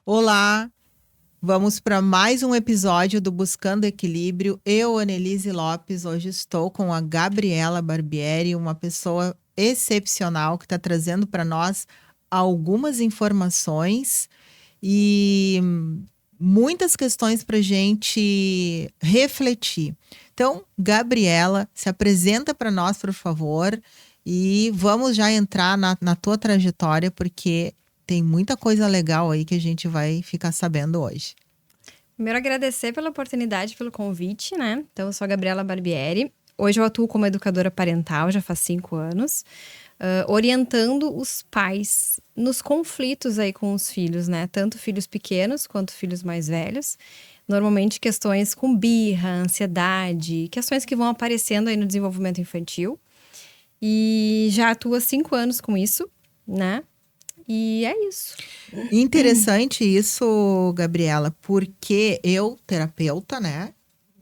Olá, vamos para mais um episódio do Buscando Equilíbrio. Eu, Annelise Lopes, hoje estou com a Gabriela Barbieri, uma pessoa excepcional que está trazendo para nós algumas informações e muitas questões para a gente refletir. Então, Gabriela, se apresenta para nós, por favor, e vamos já entrar na tua trajetória, porque tem muita coisa legal aí que a gente vai ficar sabendo hoje. Primeiro, agradecer pela oportunidade, pelo convite, né? Então, eu sou a Gabriela Barbieri. Hoje eu atuo como educadora parental, já faz 5 anos, orientando os pais nos conflitos aí com os filhos, né? Tanto filhos pequenos quanto filhos mais velhos. Normalmente questões com birra, ansiedade, questões que vão aparecendo aí no desenvolvimento infantil. E já atuo há 5 anos com isso, né? E é isso. Interessante isso, Gabriela, porque eu, terapeuta, né?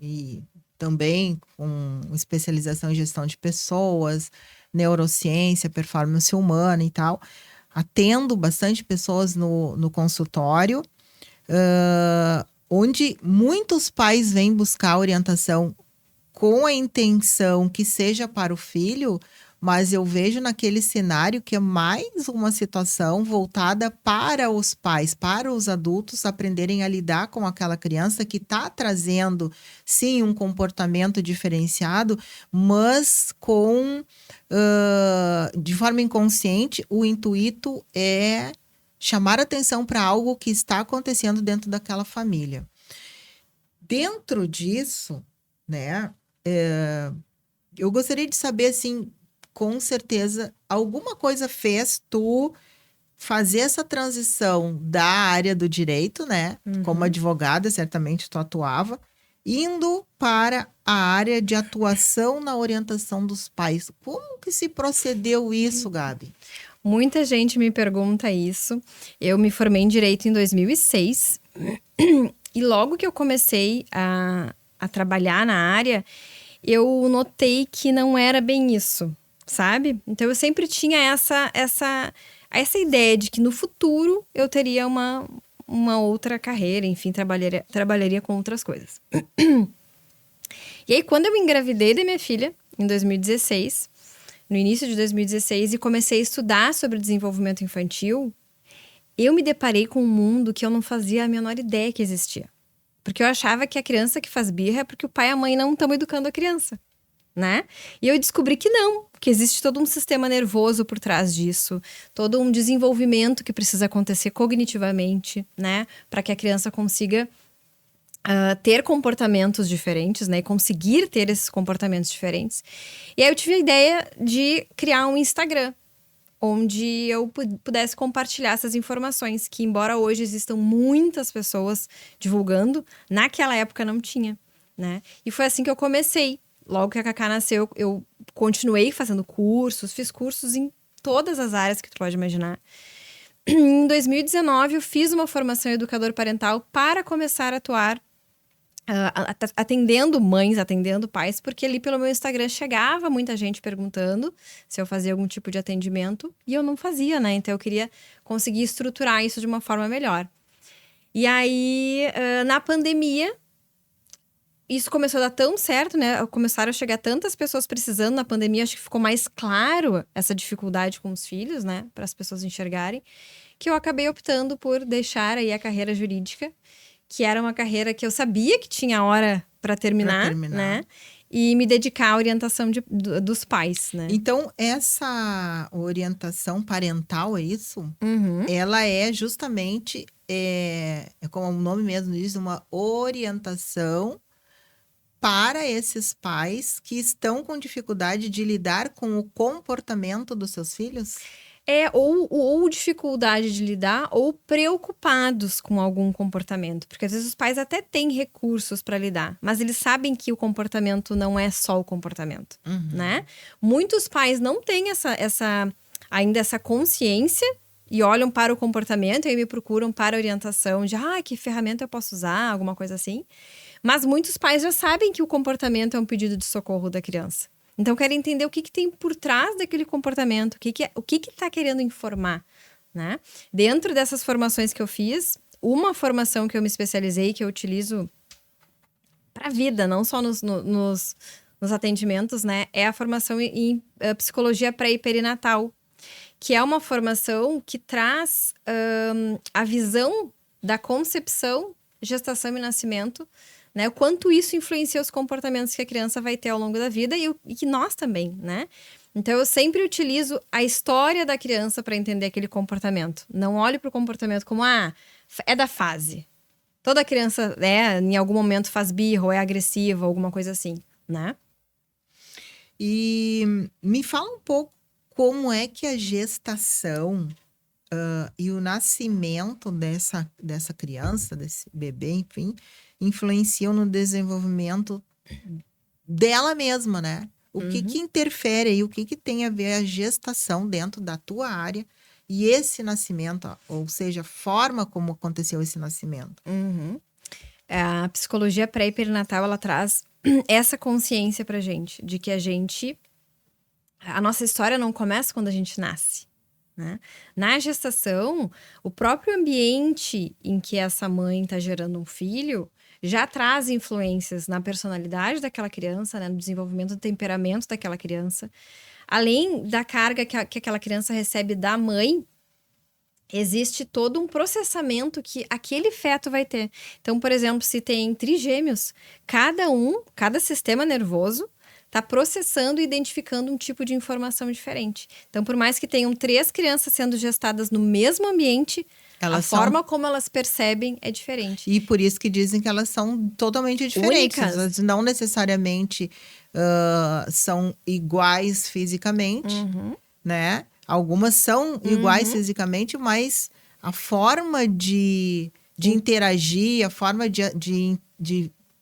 E também com especialização em gestão de pessoas, neurociência, performance humana e tal, atendo bastante pessoas no consultório, onde muitos pais vêm buscar orientação com a intenção que seja para o filho, mas eu vejo naquele cenário que é mais uma situação voltada para os pais, para os adultos aprenderem a lidar com aquela criança que está trazendo, sim, um comportamento diferenciado, mas de forma inconsciente, o intuito é chamar atenção para algo que está acontecendo dentro daquela família. Dentro disso, né? Eu gostaria de saber, assim, com certeza, alguma coisa fez tu fazer essa transição da área do direito, né? Como advogada, certamente tu atuava, indo para a área de atuação na orientação dos pais. Como que se procedeu isso, Gabi? Muita gente me pergunta isso. Eu me formei em Direito em 2006. E logo que eu comecei a trabalhar na área, eu notei que não era bem isso, sabe? Então, eu sempre tinha essa ideia de que no futuro eu teria uma outra carreira, enfim, trabalharia com outras coisas. E aí, quando eu engravidei da minha filha, em 2016, no início de 2016, e comecei a estudar sobre desenvolvimento infantil, eu me deparei com um mundo que eu não fazia a menor ideia que existia. Porque eu achava que a criança que faz birra é porque o pai e a mãe não estão educando a criança, né? E eu descobri que não, que existe todo um sistema nervoso por trás disso, todo um desenvolvimento que precisa acontecer cognitivamente, né? Para que a criança consiga ter comportamentos diferentes, né? E conseguir ter esses comportamentos diferentes. E aí eu tive a ideia de criar um Instagram, onde eu pudesse compartilhar essas informações, que embora hoje existam muitas pessoas divulgando, naquela época não tinha, né? E foi assim que eu comecei. Logo que a Cacá nasceu, eu continuei fazendo cursos, fiz cursos em todas as áreas que tu pode imaginar. Em 2019, eu fiz uma formação em educador parental para começar a atuar atendendo mães, atendendo pais, porque ali pelo meu Instagram chegava muita gente perguntando se eu fazia algum tipo de atendimento e eu não fazia, né? Então eu queria conseguir estruturar isso de uma forma melhor. E aí, na pandemia, isso começou a dar tão certo, né? Começaram a chegar tantas pessoas precisando na pandemia, acho que ficou mais claro essa dificuldade com os filhos, né? Para as pessoas enxergarem, que eu acabei optando por deixar aí a carreira jurídica, que era uma carreira que eu sabia que tinha hora para terminar, né? E me dedicar à orientação dos pais, né? Então, essa orientação parental, é isso? Ela é justamente, como o nome mesmo diz, uma orientação para esses pais que estão com dificuldade de lidar com o comportamento dos seus filhos? Ou dificuldade de lidar, ou preocupados com algum comportamento. Porque às vezes os pais até têm recursos para lidar, mas eles sabem que o comportamento não é só o comportamento, né? Muitos pais não têm ainda essa consciência e olham para o comportamento e aí me procuram para orientação de que ferramenta eu posso usar, alguma coisa assim. Mas muitos pais já sabem que o comportamento é um pedido de socorro da criança. Então, quero entender o que tem por trás daquele comportamento, o que está querendo informar, né? Dentro dessas formações que eu fiz, uma formação que eu me especializei, que eu utilizo para a vida, não só nos atendimentos, né? É a formação em psicologia pré e perinatal, que é uma formação que traz a visão da concepção, gestação e nascimento, né? O quanto isso influencia os comportamentos que a criança vai ter ao longo da vida e que nós também, né? Então, eu sempre utilizo a história da criança para entender aquele comportamento. Não olho para o comportamento como, é da fase. Toda criança, em algum momento faz birra ou é agressiva, alguma coisa assim, né? E me fala um pouco como é que a gestação e o nascimento dessa criança, desse bebê, enfim, influenciam no desenvolvimento dela mesma, né? O que interfere aí, o que tem a ver a gestação dentro da tua área e esse nascimento, ou seja, a forma como aconteceu esse nascimento. A psicologia pré e perinatal, ela traz essa consciência pra gente, de que a nossa história não começa quando a gente nasce, né? Na gestação, o próprio ambiente em que essa mãe tá gerando um filho já traz influências na personalidade daquela criança, né? No desenvolvimento do temperamento daquela criança. Além da carga que aquela criança recebe da mãe, existe todo um processamento que aquele feto vai ter. Então, por exemplo, se tem trigêmeos, cada sistema nervoso está processando e identificando um tipo de informação diferente. Então, por mais que tenham 3 crianças sendo gestadas no mesmo ambiente, forma como elas percebem é diferente. E por isso que dizem que elas são totalmente diferentes. Únicas. Elas não necessariamente são iguais fisicamente, né? Algumas são iguais fisicamente, mas a forma de interagir, a forma de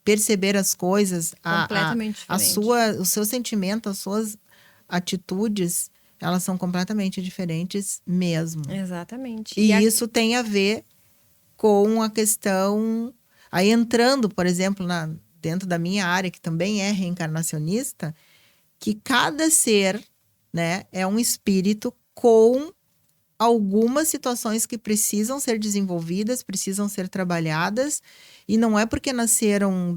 perceber as coisas, Completamente diferente. o seu sentimento, as suas atitudes, elas são completamente diferentes mesmo. Exatamente. E isso tem a ver com a questão... Aí entrando, por exemplo, dentro da minha área, que também é reencarnacionista, que cada ser, né, é um espírito com algumas situações que precisam ser desenvolvidas, precisam ser trabalhadas, e não é porque nasceram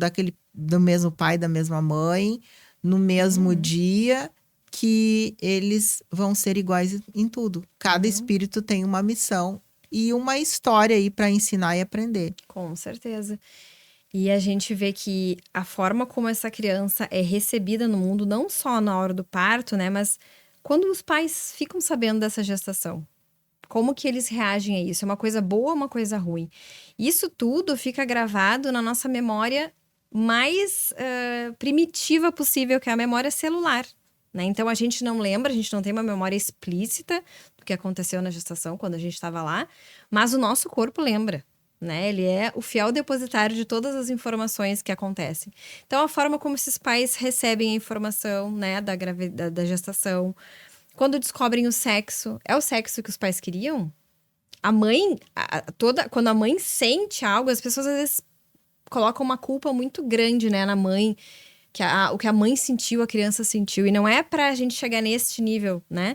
do mesmo pai, da mesma mãe, no mesmo dia, que eles vão ser iguais em tudo. Cada espírito tem uma missão e uma história aí para ensinar e aprender. Com certeza. E a gente vê que a forma como essa criança é recebida no mundo, não só na hora do parto, né, mas quando os pais ficam sabendo dessa gestação. Como que eles reagem a isso? É uma coisa boa ou uma coisa ruim? Isso tudo fica gravado na nossa memória mais primitiva possível, que é a memória celular, né? Então, a gente não lembra, a gente não tem uma memória explícita do que aconteceu na gestação, quando a gente estava lá, mas o nosso corpo lembra, né? Ele é o fiel depositário de todas as informações que acontecem. Então, a forma como esses pais recebem a informação, né, da gestação, quando descobrem o sexo, é o sexo que os pais queriam? A mãe, quando a mãe sente algo, as pessoas às vezes colocam uma culpa muito grande, né, na mãe, que o que a mãe sentiu, a criança sentiu, e não é pra gente chegar nesse nível, né?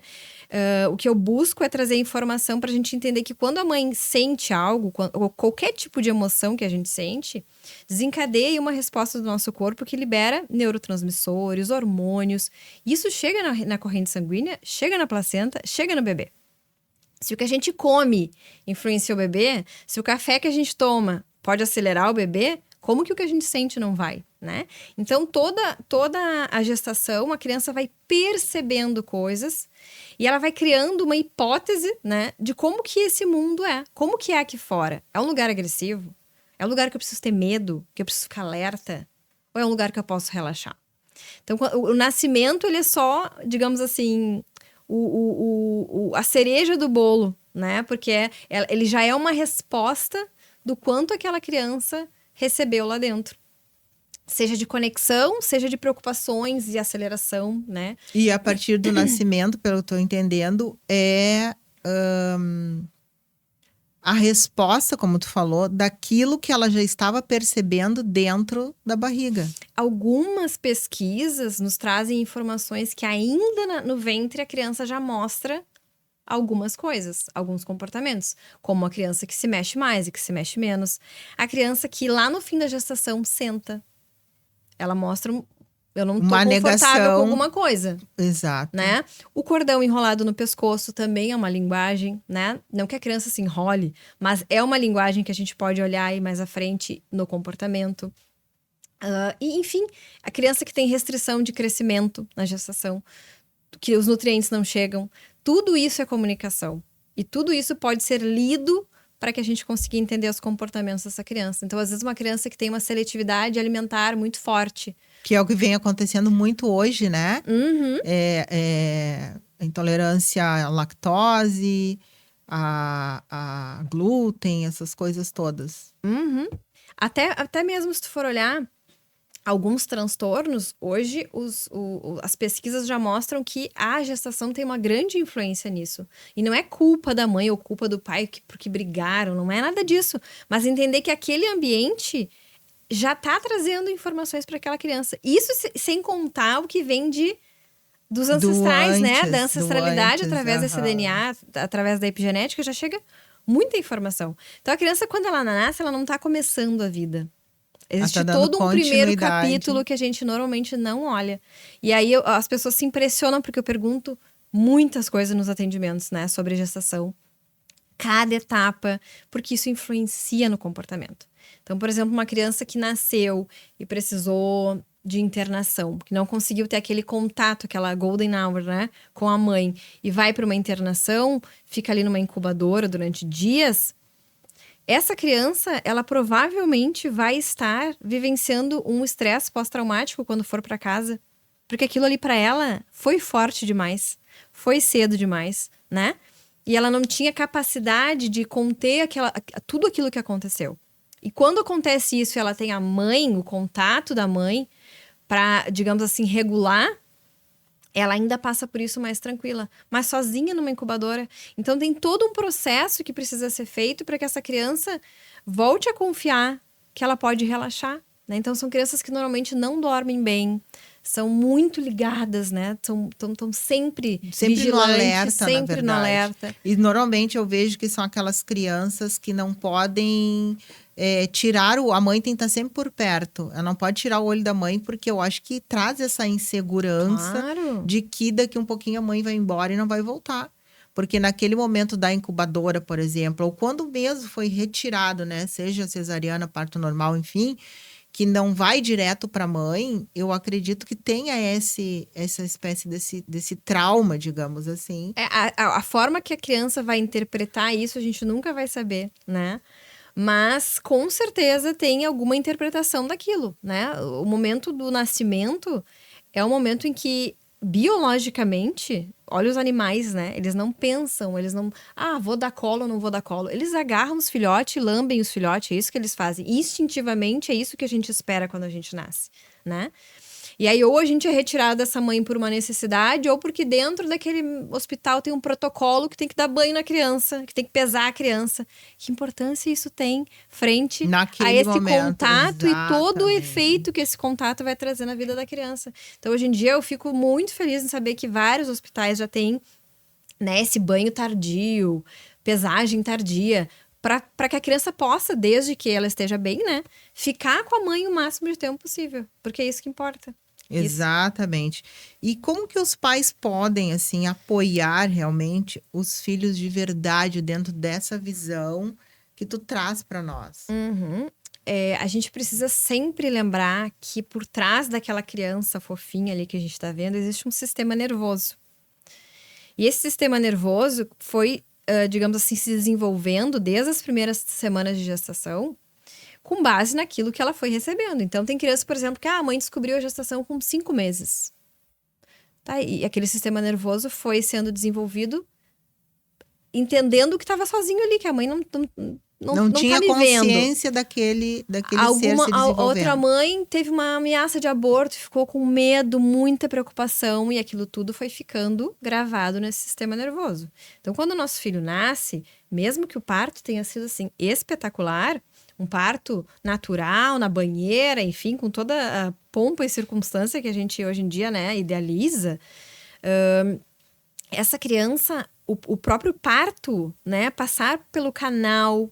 O que eu busco é trazer informação pra gente entender que quando a mãe sente algo, ou qualquer tipo de emoção que a gente sente, desencadeia uma resposta do nosso corpo que libera neurotransmissores, hormônios. Isso chega na corrente sanguínea, chega na placenta, chega no bebê. Se o que a gente come influencia o bebê, se o café que a gente toma pode acelerar o bebê, como que o que a gente sente não vai, né? Então, toda a gestação, a criança vai percebendo coisas e ela vai criando uma hipótese, né, de como que esse mundo é. Como que é aqui fora? É um lugar agressivo? É um lugar que eu preciso ter medo? Que eu preciso ficar alerta? Ou é um lugar que eu posso relaxar? Então, o nascimento, ele é só, digamos assim, a cereja do bolo, né? Porque ele já é uma resposta do quanto aquela criança recebeu lá dentro. Seja de conexão, seja de preocupações e aceleração, né? E a partir do nascimento, pelo que eu estou entendendo, é a resposta, como tu falou, daquilo que ela já estava percebendo dentro da barriga. Algumas pesquisas nos trazem informações que ainda no ventre a criança já mostra algumas coisas, alguns comportamentos, como a criança que se mexe mais e que se mexe menos, a criança que lá no fim da gestação senta, ela mostra eu não tô Uma confortável com negação. alguma coisa, Exato. né? O cordão enrolado no pescoço também é uma linguagem, né? Não que a criança se enrole, mas é uma linguagem que a gente pode olhar aí mais à frente no comportamento. E, enfim, a criança que tem restrição de crescimento na gestação, que os nutrientes não chegam, tudo isso é comunicação. E tudo isso pode ser lido para que a gente consiga entender os comportamentos dessa criança. Então, às vezes, uma criança que tem uma seletividade alimentar muito forte. Que é o que vem acontecendo muito hoje, né? Uhum. A intolerância à lactose, a glúten, essas coisas todas. Uhum. Até mesmo se tu for olhar alguns transtornos, hoje as pesquisas já mostram que a gestação tem uma grande influência nisso. E não é culpa da mãe ou culpa do pai porque brigaram, não é nada disso. Mas entender que aquele ambiente já tá trazendo informações para aquela criança. Isso sem contar o que vem dos ancestrais, né? Da ancestralidade através desse DNA, através da epigenética, já chega muita informação. Então a criança, quando ela nasce, ela não tá começando a vida. Existe todo um primeiro capítulo que a gente normalmente não olha. E aí as pessoas se impressionam porque eu pergunto muitas coisas nos atendimentos, né? Sobre gestação. Cada etapa, porque isso influencia no comportamento. Então, por exemplo, uma criança que nasceu e precisou de internação, que não conseguiu ter aquele contato, aquela golden hour, né? Com a mãe, e vai para uma internação, fica ali numa incubadora durante dias. Essa criança, ela provavelmente vai estar vivenciando um estresse pós-traumático quando for para casa. Porque aquilo ali para ela foi forte demais. Foi cedo demais, né? E ela não tinha capacidade de conter tudo aquilo que aconteceu. E quando acontece isso, ela tem a mãe, o contato da mãe, para, digamos assim, regular, ela ainda passa por isso mais tranquila, mas sozinha numa incubadora. Então tem todo um processo que precisa ser feito para que essa criança volte a confiar que ela pode relaxar, né? Então são crianças que normalmente não dormem bem, são muito ligadas, né? Estão sempre vigilantes, no alerta, sempre no alerta. E normalmente eu vejo que são aquelas crianças que não podem tirar a mãe tem que estar sempre por perto. Ela não pode tirar o olho da mãe, porque eu acho que traz essa insegurança de que daqui um pouquinho a mãe vai embora e não vai voltar. Porque naquele momento da incubadora, por exemplo, ou quando mesmo foi retirado, né? Seja cesariana, parto normal, enfim, que não vai direto para a mãe, eu acredito que tenha essa espécie desse trauma, digamos assim. A forma que a criança vai interpretar isso, a gente nunca vai saber, né? Mas, com certeza, tem alguma interpretação daquilo, né? O momento do nascimento é o momento em que, biologicamente, olha os animais, né? Eles não pensam, eles não... vou dar colo ou não vou dar colo. Eles agarram os filhotes, lambem os filhotes, é isso que eles fazem. Instintivamente, é isso que a gente espera quando a gente nasce, né? E aí, ou a gente é retirado dessa mãe por uma necessidade, ou porque dentro daquele hospital tem um protocolo que tem que dar banho na criança, que tem que pesar a criança. Que importância isso tem frente a esse contato e todo o efeito que esse contato vai trazer na vida da criança. Então, hoje em dia, eu fico muito feliz em saber que vários hospitais já têm, né, esse banho tardio, pesagem tardia, para que a criança possa, desde que ela esteja bem, né, ficar com a mãe o máximo de tempo possível, porque é isso que importa. Exatamente. E como que os pais podem, assim, apoiar realmente os filhos de verdade dentro dessa visão que tu traz para nós? A gente precisa sempre lembrar que por trás daquela criança fofinha ali que a gente está vendo, existe um sistema nervoso. E esse sistema nervoso foi, digamos assim, se desenvolvendo desde as primeiras semanas de gestação, com base naquilo que ela foi recebendo. Então, tem criança, por exemplo, que a mãe descobriu a gestação com 5 meses. Tá? E aquele sistema nervoso foi sendo desenvolvido entendendo que estava sozinho ali, que a mãe não tinha tá consciência daquele ser se desenvolvendo. Outra mãe teve uma ameaça de aborto, ficou com medo, muita preocupação, e aquilo tudo foi ficando gravado nesse sistema nervoso. Então, quando o nosso filho nasce, mesmo que o parto tenha sido assim espetacular, um parto natural, na banheira, enfim, com toda a pompa e circunstância que a gente hoje em dia, né, idealiza, essa criança, o próprio parto, né? Passar pelo canal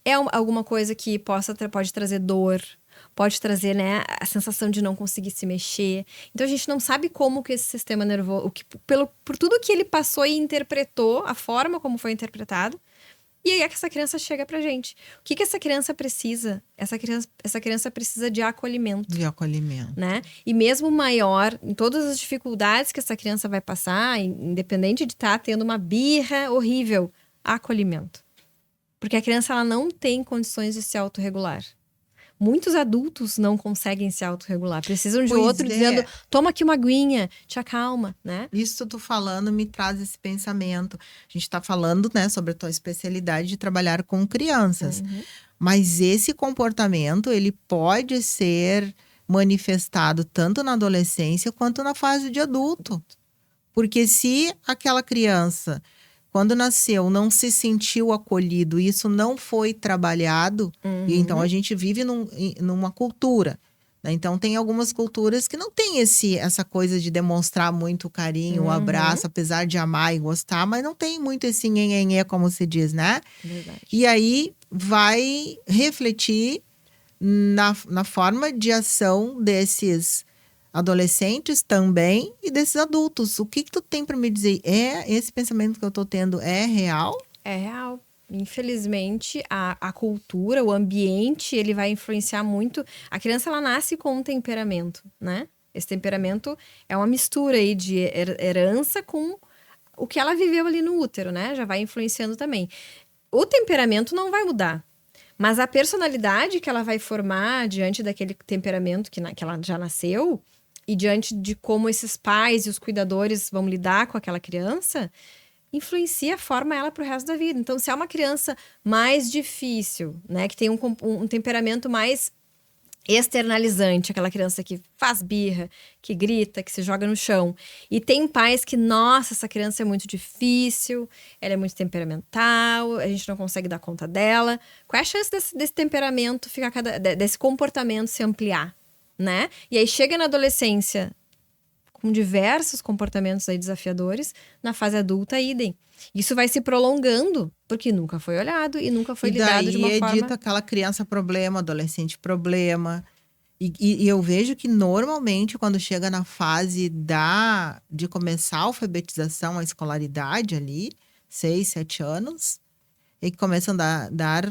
é alguma coisa que pode trazer dor, pode trazer, né, a sensação de não conseguir se mexer. Então a gente não sabe como que esse sistema nervoso, por tudo que ele passou e interpretou, a forma como foi interpretado. E aí é que essa criança chega pra gente. O que essa criança precisa? Essa criança precisa de acolhimento. De acolhimento. Né? E mesmo maior, em todas as dificuldades que essa criança vai passar, independente de estar tendo uma birra horrível, acolhimento. Porque a criança ela não tem condições de se autorregular. Muitos adultos não conseguem se autorregular. Precisam de outro dizendo, toma aqui uma aguinha, te acalma, né? Isso que eu tô falando me traz esse pensamento. A gente tá falando, né, sobre a tua especialidade de trabalhar com crianças. Mas esse comportamento, ele pode ser manifestado tanto na adolescência quanto na fase de adulto. Porque se aquela criança, quando nasceu, não se sentiu acolhido, isso não foi trabalhado, e então a gente vive numa cultura. Né? Então, tem algumas culturas que não tem essa coisa de demonstrar muito carinho, o abraço, apesar de amar e gostar, mas não tem muito esse nhenhenhê, como se diz, né? Verdade. E aí vai refletir na forma de ação desses adolescentes também e desses adultos. O que tu tem para me dizer? Esse pensamento que eu tô tendo é real? É real. Infelizmente, a cultura, o ambiente, ele vai influenciar muito. A criança, ela nasce com um temperamento, né? Esse temperamento é uma mistura aí de herança com o que ela viveu ali no útero, né? Já vai influenciando também. O temperamento não vai mudar. Mas a personalidade que ela vai formar diante daquele temperamento que ela já nasceu e diante de como esses pais e os cuidadores vão lidar com aquela criança, influencia, forma ela para o resto da vida. Então, se é uma criança mais difícil, né, que tem um temperamento mais externalizante, aquela criança que faz birra, que grita, que se joga no chão. E tem pais que, nossa, essa criança é muito difícil, ela é muito temperamental, a gente não consegue dar conta dela. Qual é a chance desse temperamento ficar desse comportamento se ampliar, né? E aí chega na adolescência com diversos comportamentos aí desafiadores, na fase adulta, idem. Isso vai se prolongando, porque nunca foi olhado e nunca foi lidado de uma forma... E daí é dito aquela criança problema, adolescente problema. E eu vejo que normalmente quando chega na fase de começar a alfabetização, a escolaridade ali, 6, 7 anos, e que começam a dar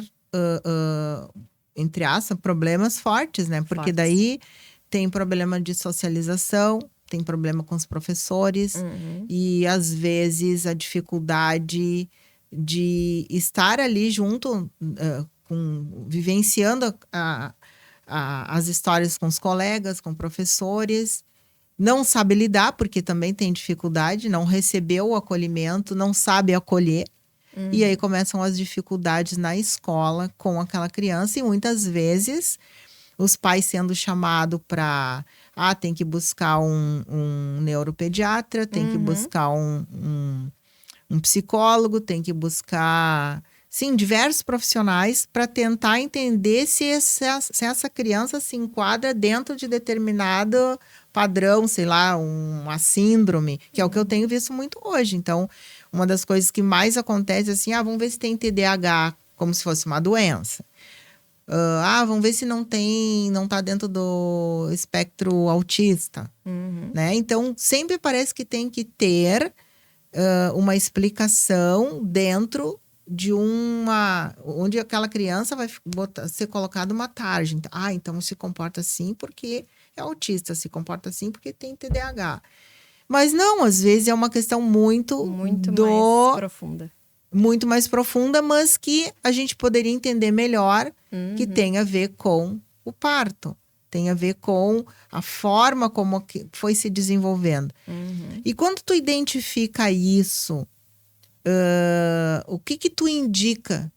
entre aspas, problemas fortes, né? Porque daí tem problema de socialização, tem problema com os professores e às vezes a dificuldade de estar ali junto, vivenciando as histórias com os colegas, com professores. Não sabe lidar, porque também tem dificuldade, não recebeu o acolhimento, não sabe acolher. E aí começam as dificuldades na escola com aquela criança e muitas vezes os pais sendo chamados para... tem que buscar um neuropediatra, tem que buscar um psicólogo, tem que buscar, sim, diversos profissionais para tentar entender se essa criança se enquadra dentro de determinado padrão, sei lá, uma síndrome, que é o que eu tenho visto muito hoje. Então, uma das coisas que mais acontece é assim, vamos ver se tem TDAH, como se fosse uma doença. Vamos ver se não tá dentro do espectro autista, né? Então, sempre parece que tem que ter uma explicação dentro de onde aquela criança vai ser colocada uma tarja. Então se comporta assim porque é autista, se comporta assim porque tem TDAH. Mas não, às vezes é uma questão muito mais profunda. Muito mais profunda, mas que a gente poderia entender melhor, que tem a ver com o parto. Tem a ver com a forma como foi se desenvolvendo. E quando tu identifica isso, o que tu indica,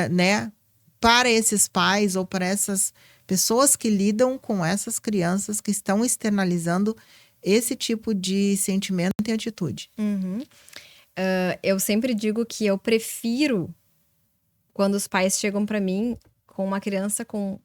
né, para esses pais ou para essas pessoas que lidam com essas crianças que estão externalizando esse tipo de sentimento e atitude? Eu sempre digo que eu prefiro quando os pais chegam para mim com uma criança com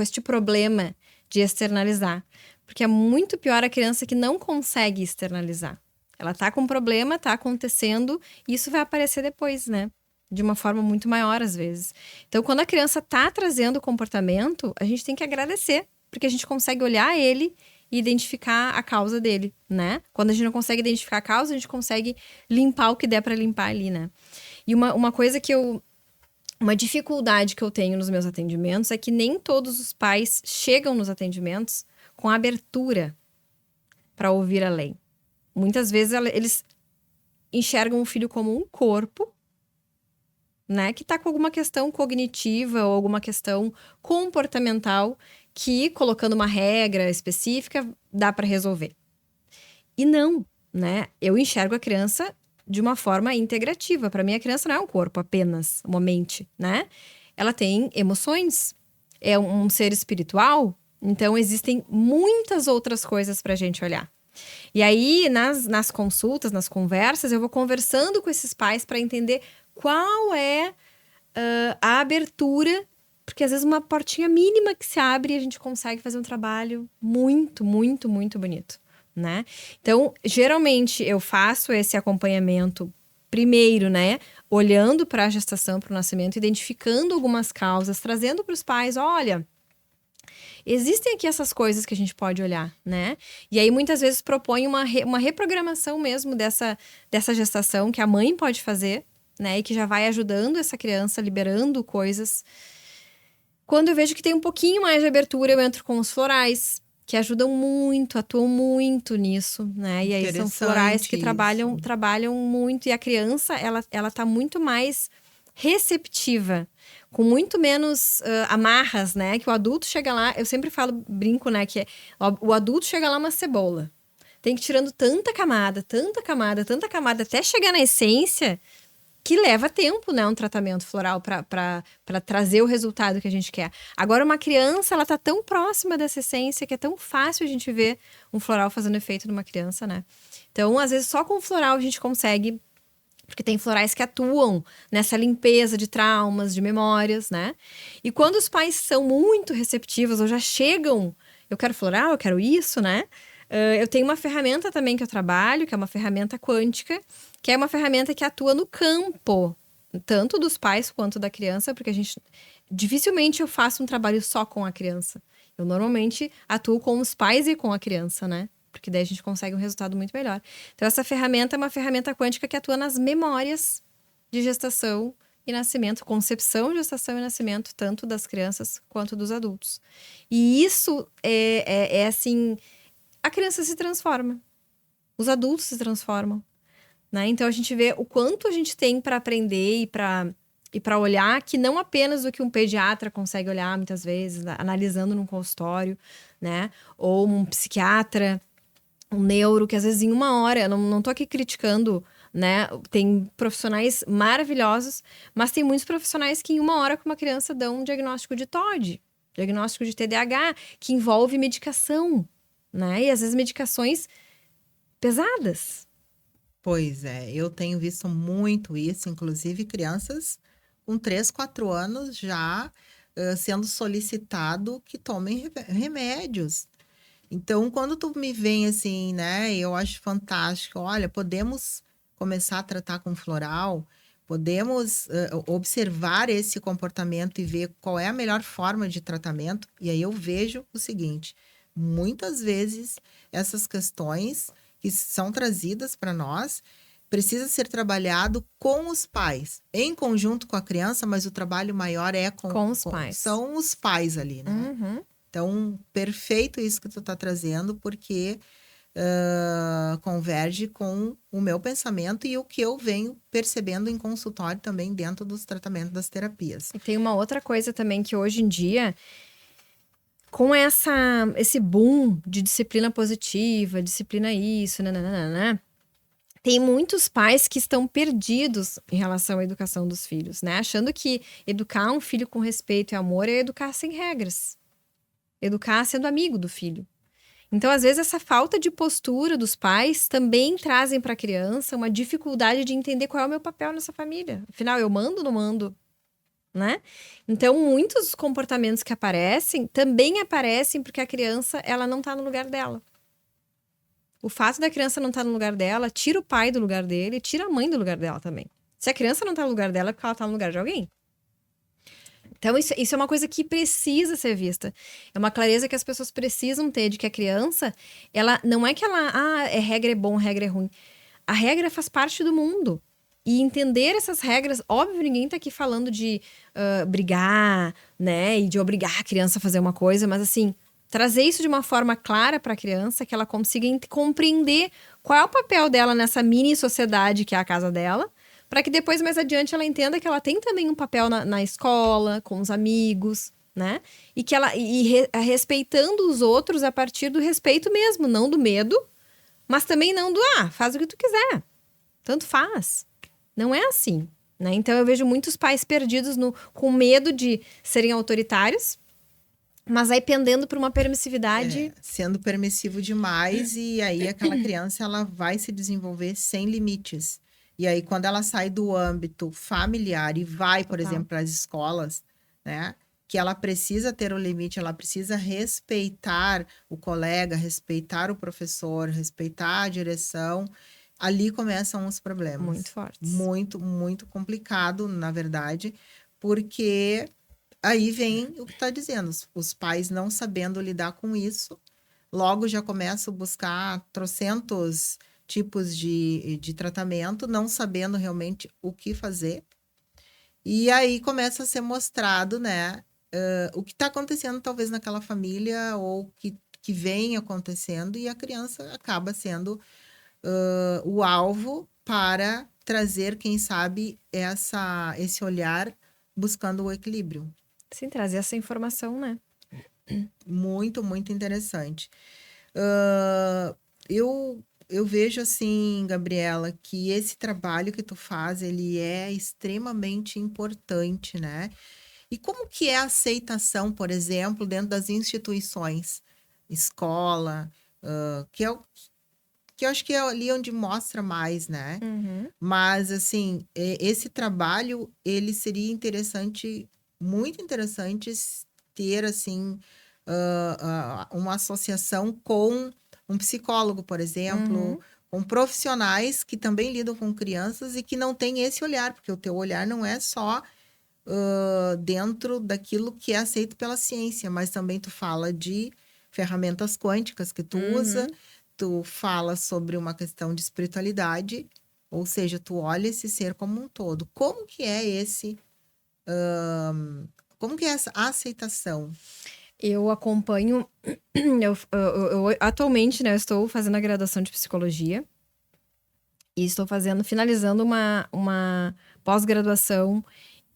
este problema de externalizar. Porque é muito pior a criança que não consegue externalizar. Ela tá com um problema, tá acontecendo, e isso vai aparecer depois, né? De uma forma muito maior, às vezes. Então, quando a criança tá trazendo o comportamento, a gente tem que agradecer, porque a gente consegue olhar ele e identificar a causa dele, né? Quando a gente não consegue identificar a causa, a gente consegue limpar o que der para limpar ali, né? E uma coisa que uma dificuldade que eu tenho nos meus atendimentos é que nem todos os pais chegam nos atendimentos com abertura para ouvir além. Muitas vezes eles enxergam o filho como um corpo, né, que tá com alguma questão cognitiva ou alguma questão comportamental que, colocando uma regra específica, dá para resolver. E não, né? Eu enxergo a criança de uma forma integrativa. Para mim, a criança não é um corpo apenas, uma mente, né? Ela tem emoções, é um ser espiritual, então existem muitas outras coisas para a gente olhar. E aí, nas consultas, nas conversas, eu vou conversando com esses pais para entender qual é a abertura, porque às vezes uma portinha mínima que se abre e a gente consegue fazer um trabalho muito, muito, muito bonito, né? Então, geralmente eu faço esse acompanhamento primeiro, né? Olhando para a gestação, para o nascimento, identificando algumas causas, trazendo para os pais, olha, existem aqui essas coisas que a gente pode olhar, né? E aí, muitas vezes, propõe uma reprogramação mesmo dessa gestação que a mãe pode fazer, né? E que já vai ajudando essa criança, liberando coisas. Quando eu vejo que tem um pouquinho mais de abertura, eu entro com os florais, que ajudam muito, atuam muito nisso, né? E aí são florais que trabalham muito. E a criança, ela tá muito mais receptiva, com muito menos amarras, né? Que o adulto chega lá, eu sempre falo, brinco, né? Que o adulto chega lá uma cebola. Tem que ir tirando tanta camada, até chegar na essência, que leva tempo, né? Um tratamento floral para trazer o resultado que a gente quer. Agora, uma criança, ela tá tão próxima dessa essência que é tão fácil a gente ver um floral fazendo efeito numa criança, né? Então, às vezes, só com o floral a gente consegue. Porque tem florais que atuam nessa limpeza de traumas, de memórias, né? E quando os pais são muito receptivos ou já chegam, eu quero floral, eu quero isso, né? Eu tenho uma ferramenta também que eu trabalho, que é uma ferramenta quântica, que é uma ferramenta que atua no campo, tanto dos pais quanto da criança, porque dificilmente eu faço um trabalho só com a criança. Eu normalmente atuo com os pais e com a criança, né? Porque daí a gente consegue um resultado muito melhor. Então, essa ferramenta é uma ferramenta quântica que atua nas memórias de gestação e nascimento, concepção, gestação e nascimento, tanto das crianças quanto dos adultos. E isso é assim, a criança se transforma, os adultos se transformam, né? Então, a gente vê o quanto a gente tem para aprender e para olhar, que não apenas o que um pediatra consegue olhar, muitas vezes, analisando num consultório, né? Ou um psiquiatra, um neuro, que às vezes em uma hora, eu não tô aqui criticando, né? Tem profissionais maravilhosos, mas tem muitos profissionais que em uma hora com uma criança dão um diagnóstico de TOD, diagnóstico de TDAH, que envolve medicação, né? E às vezes medicações pesadas. Pois é, eu tenho visto muito isso, inclusive crianças com 3, 4 anos já sendo solicitado que tomem remédios. Então, quando tu me vem assim, né, eu acho fantástico. Olha, podemos começar a tratar com floral, podemos observar esse comportamento e ver qual é a melhor forma de tratamento. E aí eu vejo o seguinte: muitas vezes essas questões que são trazidas para nós precisa ser trabalhado com os pais, em conjunto com a criança, mas o trabalho maior é Com os pais. São os pais ali, né? Uhum. Então, perfeito isso que tu tá trazendo, porque converge com o meu pensamento e o que eu venho percebendo em consultório também dentro dos tratamentos das terapias. E tem uma outra coisa também que hoje em dia, com esse boom de disciplina positiva, disciplina isso, né? Tem muitos pais que estão perdidos em relação à educação dos filhos, né? Achando que educar um filho com respeito e amor é educar sem regras. Educar sendo amigo do filho. Então, às vezes, essa falta de postura dos pais também trazem para a criança uma dificuldade de entender qual é o meu papel nessa família. Afinal, eu mando ou não mando? Né? Então, muitos comportamentos que aparecem, também aparecem porque a criança, ela não está no lugar dela. O fato da criança não estar no lugar dela, tira o pai do lugar dele, tira a mãe do lugar dela também. Se a criança não tá no lugar dela, é porque ela tá no lugar de alguém. Então, isso é uma coisa que precisa ser vista. É uma clareza que as pessoas precisam ter de que a criança, ela não é que ela, regra é bom, regra é ruim. A regra faz parte do mundo. E entender essas regras, óbvio, ninguém tá aqui falando de brigar, né? E de obrigar a criança a fazer uma coisa, mas assim, trazer isso de uma forma clara para a criança, que ela consiga compreender qual é o papel dela nessa mini sociedade que é a casa dela, para que depois, mais adiante, ela entenda que ela tem também um papel na escola, com os amigos, né? E que ela respeitando os outros a partir do respeito mesmo, não do medo, mas também não do faz o que tu quiser. Tanto faz. Não é assim, né? Então eu vejo muitos pais perdidos com medo de serem autoritários, mas aí pendendo para uma permissividade. Sendo permissivo demais, e aí aquela criança ela vai se desenvolver sem limites. E aí, quando ela sai do âmbito familiar e vai, por exemplo, para as escolas, né? Que ela precisa ter o limite, ela precisa respeitar o colega, respeitar o professor, respeitar a direção. Ali começam os problemas. Muito fortes. Muito, muito complicado, na verdade, porque aí vem o que está dizendo, os pais não sabendo lidar com isso, logo já começam a buscar trocentos tipos de tratamento, não sabendo realmente o que fazer. E aí começa a ser mostrado, né, o que está acontecendo talvez naquela família ou que vem acontecendo, e a criança acaba sendo o alvo para trazer, quem sabe, esse olhar buscando o equilíbrio. Sim, trazer essa informação, né? Muito, muito interessante. Eu vejo assim, Gabriela, que esse trabalho que tu faz, ele é extremamente importante, né? E como que é a aceitação, por exemplo, dentro das instituições, escola, que eu acho que é ali onde mostra mais, né? Uhum. Mas, assim, esse trabalho, ele seria interessante, muito interessante ter, assim, uma associação com um psicólogo, por exemplo, com profissionais que também lidam com crianças e que não têm esse olhar, porque o teu olhar não é só dentro daquilo que é aceito pela ciência, mas também tu fala de ferramentas quânticas que tu usa, tu fala sobre uma questão de espiritualidade, ou seja, tu olha esse ser como um todo. Como que é como que é essa aceitação? Eu acompanho. Atualmente, né, eu estou fazendo a graduação de psicologia e estou finalizando uma pós-graduação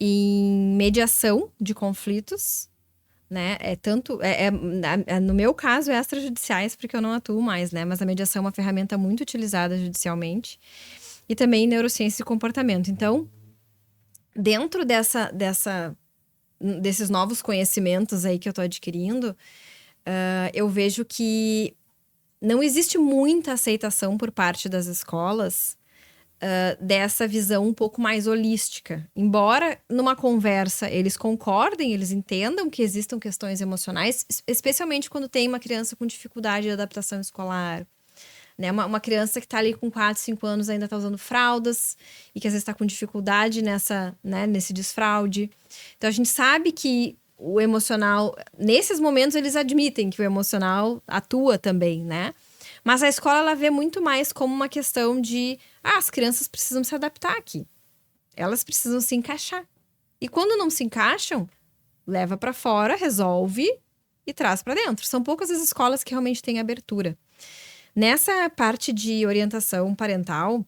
em mediação de conflitos, né? No meu caso, é extrajudiciais, porque eu não atuo mais, né? Mas a mediação é uma ferramenta muito utilizada judicialmente. E também neurociência e comportamento. Então, dentro desses novos conhecimentos aí que eu tô adquirindo, eu vejo que não existe muita aceitação por parte das escolas dessa visão um pouco mais holística. Embora numa conversa eles concordem, eles entendam que existam questões emocionais, especialmente quando tem uma criança com dificuldade de adaptação escolar, né? Uma criança que está ali com 4, 5 anos ainda está usando fraldas e que às vezes está com dificuldade nesse desfraude. Então, a gente sabe que o emocional, nesses momentos, eles admitem que o emocional atua também, né? Mas a escola, ela vê muito mais como uma questão de as crianças precisam se adaptar aqui. Elas precisam se encaixar. E quando não se encaixam, leva para fora, resolve e traz para dentro. São poucas as escolas que realmente têm abertura. Nessa parte de orientação parental,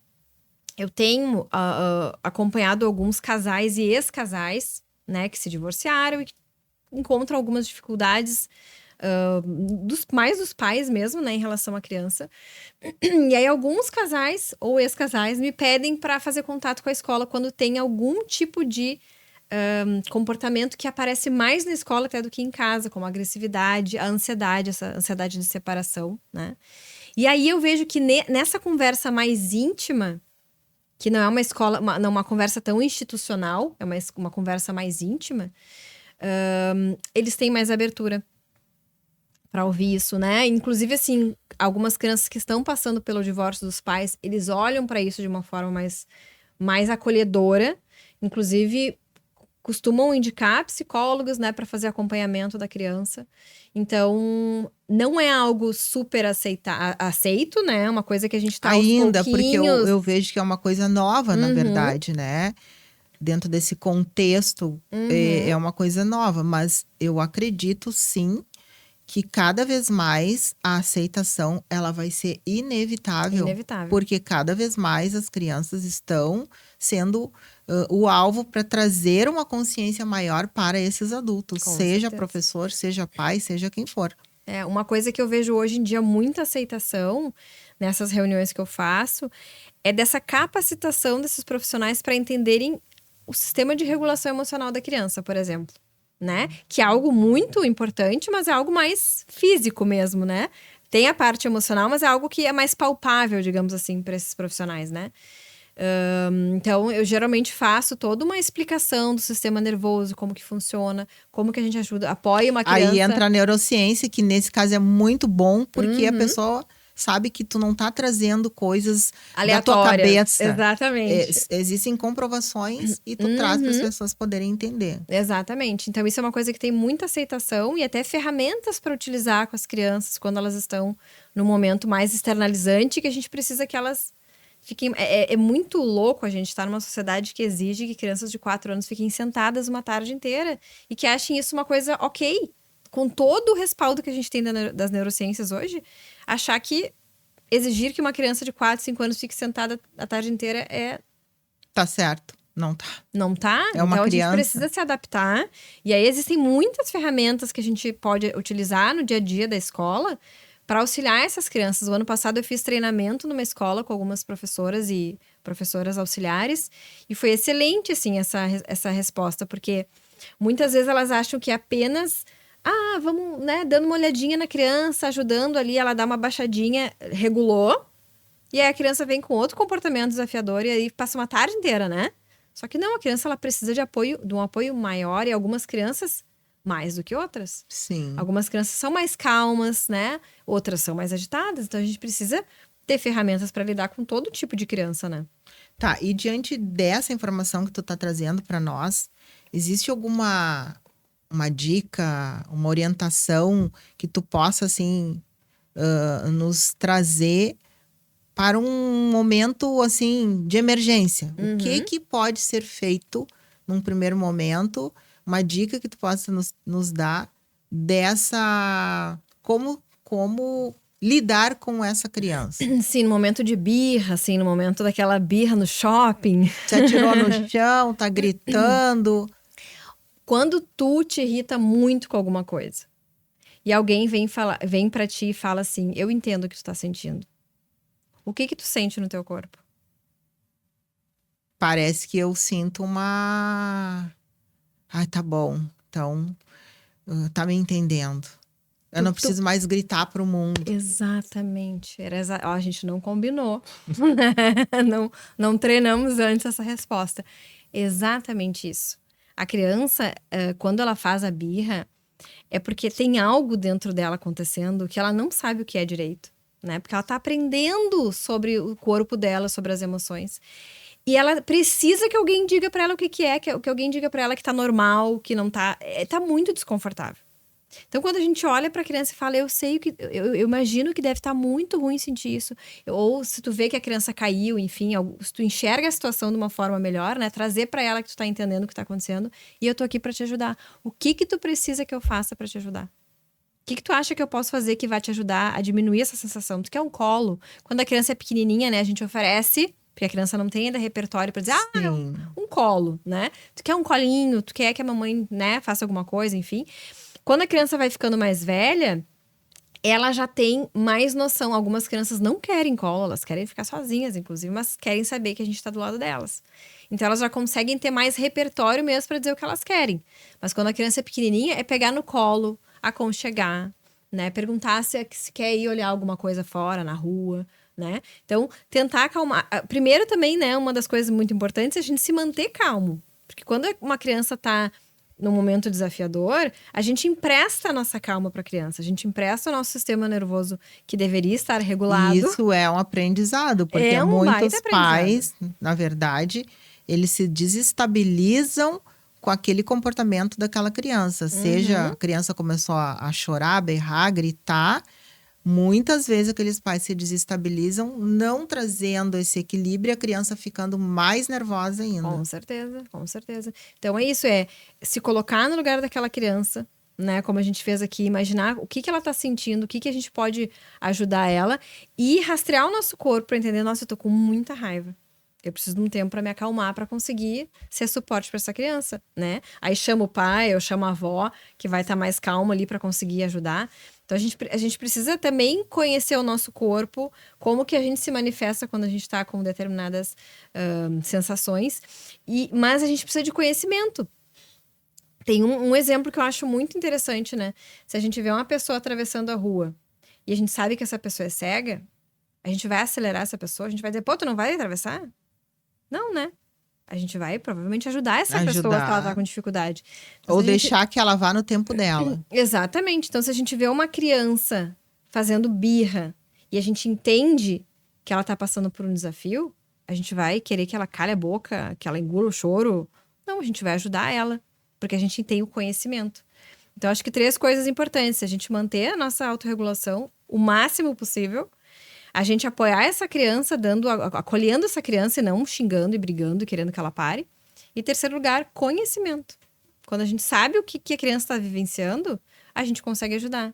eu tenho acompanhado alguns casais e ex-casais, né, que se divorciaram e que encontram algumas dificuldades mais dos pais mesmo, né, em relação à criança. E aí alguns casais ou ex-casais me pedem para fazer contato com a escola quando tem algum tipo de comportamento que aparece mais na escola até do que em casa, como a agressividade, a ansiedade, essa ansiedade de separação, né? E aí eu vejo que nessa conversa mais íntima, que não é uma escola, não uma conversa tão institucional, é uma conversa mais íntima, eles têm mais abertura para ouvir isso, né? Inclusive, assim, algumas crianças que estão passando pelo divórcio dos pais, eles olham para isso de uma forma mais acolhedora. Inclusive, costumam indicar psicólogos, né, para fazer acompanhamento da criança. Então, não é algo super aceito, né? É uma coisa que a gente tá aos Ainda, porque pouquinhos. eu vejo que é uma coisa nova, na Uhum. verdade, né? Dentro desse contexto, é uma coisa nova. Mas eu acredito, sim, que cada vez mais a aceitação ela vai ser inevitável. Inevitável. Porque cada vez mais as crianças estão sendo o alvo para trazer uma consciência maior para esses adultos. Com seja certeza. professor, seja pai, seja quem for. É, uma coisa que eu vejo hoje em dia muita aceitação nessas reuniões que eu faço é dessa capacitação desses profissionais para entenderem o sistema de regulação emocional da criança, por exemplo, né? Que é algo muito importante, mas é algo mais físico mesmo, né? Tem a parte emocional, mas é algo que é mais palpável, digamos assim, para esses profissionais, né? Então, eu geralmente faço toda uma explicação do sistema nervoso, como que funciona, como que a gente ajuda, apoia uma criança. Aí entra a neurociência, que nesse caso é muito bom, porque a pessoa sabe que tu não tá trazendo coisas da tua Aleatórias. cabeça. Exatamente. Existem comprovações e tu traz para as pessoas poderem entender. Exatamente. Então, isso é uma coisa que tem muita aceitação e até ferramentas para utilizar com as crianças quando elas estão num momento mais externalizante, que a gente precisa que elas fiquem... É muito louco a gente estar numa sociedade que exige que crianças de 4 anos fiquem sentadas uma tarde inteira e que achem isso uma coisa ok. Com todo o respaldo que a gente tem das neurociências hoje, achar que exigir que uma criança de 4, 5 anos fique sentada a tarde inteira é... Tá certo. Não tá. Não tá? É uma então, criança. a gente precisa se adaptar. E aí, existem muitas ferramentas que a gente pode utilizar no dia a dia da escola para auxiliar essas crianças. O ano passado, eu fiz treinamento numa escola com algumas professoras e professoras auxiliares. E foi excelente, assim, essa resposta. Porque muitas vezes elas acham que apenas... vamos, né, dando uma olhadinha na criança, ajudando ali, ela dá uma baixadinha, regulou. E aí, a criança vem com outro comportamento desafiador e aí passa uma tarde inteira, né? Só que não, a criança ela precisa de um apoio maior e algumas crianças mais do que outras. Sim. Algumas crianças são mais calmas, né? Outras são mais agitadas. Então, a gente precisa ter ferramentas para lidar com todo tipo de criança, né? Tá, e diante dessa informação que tu tá trazendo para nós, existe alguma uma dica, uma orientação que tu possa, assim, nos trazer para um momento, assim, de emergência? O que pode ser feito num primeiro momento? Uma dica que tu possa nos dar dessa... Como lidar com essa criança? Sim, no momento de birra, assim, no momento daquela birra no shopping. Se atirou no chão, tá gritando. Quando tu te irrita muito com alguma coisa e alguém vem pra ti e fala assim, eu entendo o que tu tá sentindo. O que tu sente no teu corpo? Parece que eu sinto uma... Ai, tá bom. Então, tá me entendendo. Eu não preciso mais gritar pro mundo. Exatamente. A gente não combinou. não treinamos antes essa resposta. Exatamente isso. A criança, quando ela faz a birra, é porque tem algo dentro dela acontecendo que ela não sabe o que é direito, né? Porque ela tá aprendendo sobre o corpo dela, sobre as emoções. E ela precisa que alguém diga pra ela o que é, que alguém diga pra ela que tá normal, que não tá... tá muito desconfortável. Então, quando a gente olha pra criança e fala, eu sei que... Eu imagino que deve estar muito ruim sentir isso. Ou se tu vê que a criança caiu, enfim, se tu enxerga a situação de uma forma melhor, né? Trazer pra ela que tu tá entendendo o que tá acontecendo. E eu tô aqui pra te ajudar. O que tu precisa que eu faça pra te ajudar? O que tu acha que eu posso fazer que vai te ajudar a diminuir essa sensação? Tu quer um colo? Quando a criança é pequenininha, né? A gente oferece... Porque a criança não tem ainda repertório pra dizer, um colo, né? Tu quer um colinho, tu quer que a mamãe, né, faça alguma coisa, enfim. Quando a criança vai ficando mais velha, ela já tem mais noção. Algumas crianças não querem colo, elas querem ficar sozinhas, inclusive, mas querem saber que a gente tá do lado delas. Então, elas já conseguem ter mais repertório mesmo pra dizer o que elas querem. Mas quando a criança é pequenininha, é pegar no colo, aconchegar, né? Perguntar se quer ir olhar alguma coisa fora, na rua, né? Então, tentar acalmar. Primeiro também, né, uma das coisas muito importantes é a gente se manter calmo. Porque quando uma criança tá num momento desafiador, a gente empresta a nossa calma para a criança, a gente empresta o nosso sistema nervoso que deveria estar regulado. E isso é um aprendizado, porque É um baita muitos aprendizado. pais, na verdade, eles se desestabilizam com aquele comportamento daquela criança. Seja a criança começou a chorar, berrar, gritar. Muitas vezes aqueles pais se desestabilizam, não trazendo esse equilíbrio e a criança ficando mais nervosa ainda. Com certeza, com certeza. Então é isso, é se colocar no lugar daquela criança, né? Como a gente fez aqui, imaginar o que que ela tá sentindo, o que que a gente pode ajudar ela e rastrear o nosso corpo para entender, nossa, eu tô com muita raiva. Eu preciso de um tempo para me acalmar para conseguir ser suporte para essa criança, né? Aí chama o pai, eu chamo a avó, que vai estar mais calma ali para conseguir ajudar. Então a gente precisa também conhecer o nosso corpo, como que a gente se manifesta quando a gente está com determinadas sensações. Mas a gente precisa de conhecimento. Tem um exemplo que eu acho muito interessante, né? Se a gente vê uma pessoa atravessando a rua e a gente sabe que essa pessoa é cega, a gente vai acelerar essa pessoa, a gente vai dizer, pô, tu não vai atravessar? Não, né? A gente vai provavelmente ajudar essa pessoa se ela tá com dificuldade. Então, ou deixar que ela vá no tempo dela. Exatamente. Então, se a gente vê uma criança fazendo birra e a gente entende que ela tá passando por um desafio, a gente vai querer que ela cale a boca, que ela engula o choro. Não, a gente vai ajudar ela, porque a gente tem o conhecimento. Então, acho que 3 coisas importantes. A gente manter a nossa autorregulação o máximo possível, a gente apoiar essa criança, acolhendo essa criança e não xingando e brigando e querendo que ela pare. E terceiro lugar, conhecimento. Quando a gente sabe o que a criança está vivenciando, a gente consegue ajudar.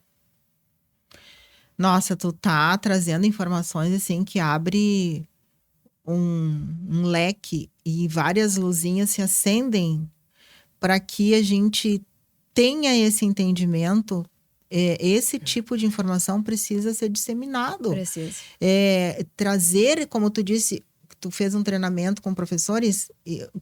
Nossa, tu tá trazendo informações assim que abre um leque e várias luzinhas se acendem para que a gente tenha esse entendimento. Esse tipo de informação precisa ser disseminado. Precisa. Trazer, como tu disse, tu fez um treinamento com professores,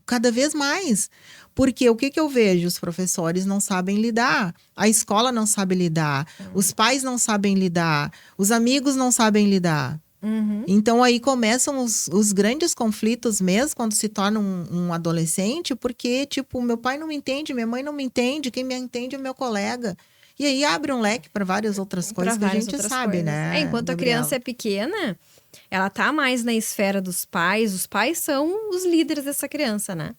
cada vez mais. Porque o que eu vejo? Os professores não sabem lidar, a escola não sabe lidar, os pais não sabem lidar, os amigos não sabem lidar. Então aí começam os grandes conflitos mesmo quando se torna um adolescente, porque tipo, meu pai não me entende, minha mãe não me entende, quem me entende é meu colega. E aí abre um leque para várias outras coisas que a gente sabe, né? Enquanto Gabriela? a criança é pequena, ela tá mais na esfera dos pais. Os pais são os líderes dessa criança, né?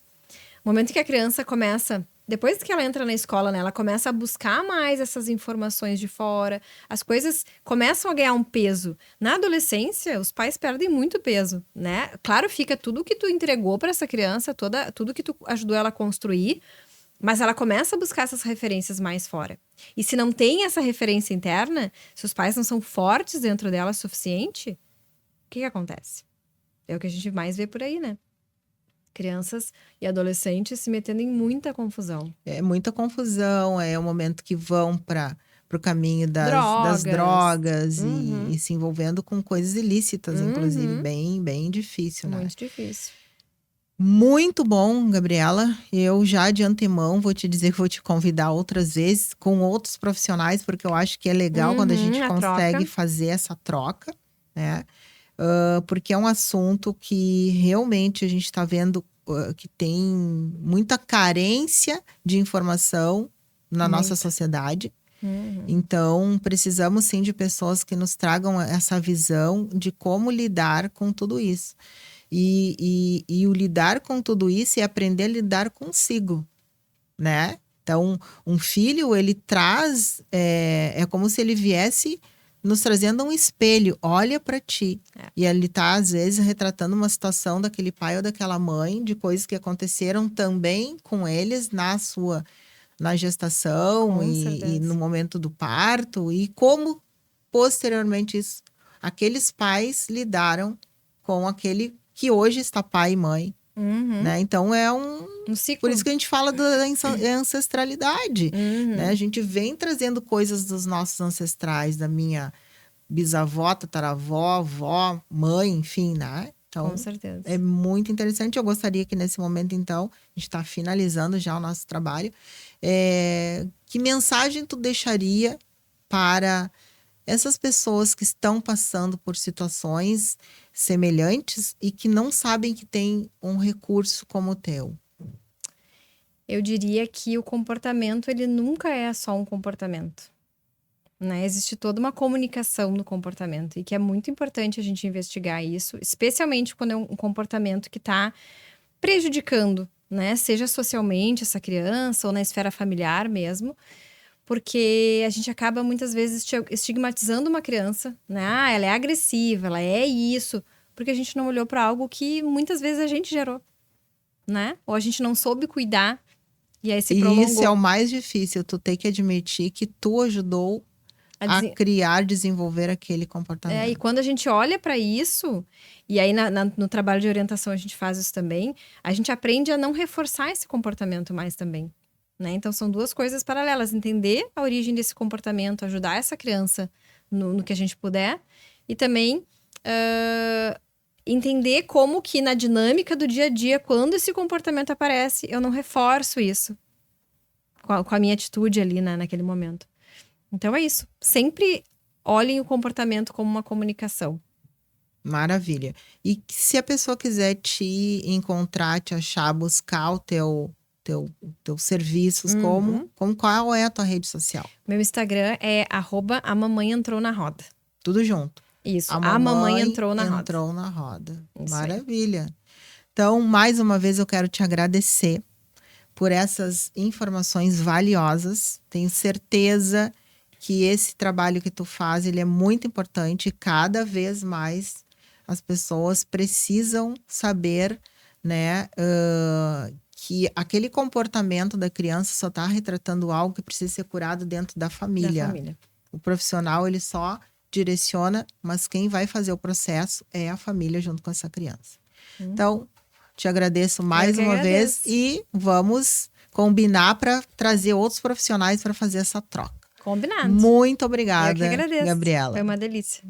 No momento que a criança começa, depois que ela entra na escola, né, ela começa a buscar mais essas informações de fora. As coisas começam a ganhar um peso. Na adolescência, os pais perdem muito peso, né? Claro, fica tudo que tu entregou para essa criança, tudo que tu ajudou ela a construir. Mas ela começa a buscar essas referências mais fora. E se não tem essa referência interna, se os pais não são fortes dentro dela o suficiente, o que acontece? É o que a gente mais vê por aí, né? Crianças e adolescentes se metendo em muita confusão. É muita confusão, é o momento que vão para o caminho das drogas e se envolvendo com coisas ilícitas, inclusive, bem, bem difícil, né? Muito difícil. Muito bom, Gabriela. Eu já de antemão vou te dizer que vou te convidar outras vezes com outros profissionais, porque eu acho que é legal quando a gente consegue fazer essa troca, né? Porque é um assunto que realmente a gente está vendo que tem muita carência de informação na nossa sociedade. Então, precisamos sim de pessoas que nos tragam essa visão de como lidar com tudo isso. E o lidar com tudo isso é aprender a lidar consigo, né? Então, um filho, ele traz... É como se ele viesse nos trazendo um espelho. Olha para ti. E ele tá, às vezes, retratando uma situação daquele pai ou daquela mãe, de coisas que aconteceram também com eles na gestação e no momento do parto. E como, posteriormente, aqueles pais lidaram com aquele que hoje está pai e mãe, né? Então é um ciclo. Por isso que a gente fala da ancestralidade, né? A gente vem trazendo coisas dos nossos ancestrais, da minha bisavó, tataravó, avó, mãe, enfim, né? Então, com certeza. É muito interessante. Eu gostaria que nesse momento, então, a gente está finalizando já o nosso trabalho. Que mensagem tu deixaria para essas pessoas que estão passando por situações semelhantes e que não sabem que tem um recurso como o teu? Eu diria que o comportamento, ele nunca é só um comportamento, né? Existe toda uma comunicação no comportamento e que é muito importante a gente investigar isso, especialmente quando é um comportamento que está prejudicando, né? Seja socialmente essa criança ou na esfera familiar mesmo, porque a gente acaba muitas vezes estigmatizando uma criança, né? Ah, ela é agressiva, ela é isso, porque a gente não olhou para algo que muitas vezes a gente gerou, né? Ou a gente não soube cuidar e aí se prolongou. E isso é o mais difícil, tu tem que admitir que tu ajudou a criar, desenvolver aquele comportamento. E quando a gente olha para isso, e aí no trabalho de orientação a gente faz isso também, a gente aprende a não reforçar esse comportamento mais também, né? Então são duas coisas paralelas, entender a origem desse comportamento, ajudar essa criança no que a gente puder, e também entender como que na dinâmica do dia a dia, quando esse comportamento aparece, eu não reforço isso com a minha atitude ali, né, naquele momento. Então é isso. Sempre olhem o comportamento como uma comunicação. Maravilha. E se a pessoa quiser te encontrar, te achar, buscar o teus serviços, qual é a tua rede social? Meu Instagram é @amamãeentronaroda. Tudo junto. Isso, a mamãe entrou na roda. Entrou na roda. Isso Maravilha. Aí. Então, mais uma vez eu quero te agradecer por essas informações valiosas. Tenho certeza que esse trabalho que tu faz, ele é muito importante e cada vez mais as pessoas precisam saber, né, que aquele comportamento da criança só está retratando algo que precisa ser curado dentro da família. O profissional, ele só direciona, mas quem vai fazer o processo é a família junto com essa criança. Então, te agradeço mais uma vez e vamos combinar para trazer outros profissionais para fazer essa troca. Combinado. Muito obrigada, Eu que agradeço. Gabriela. Foi uma delícia.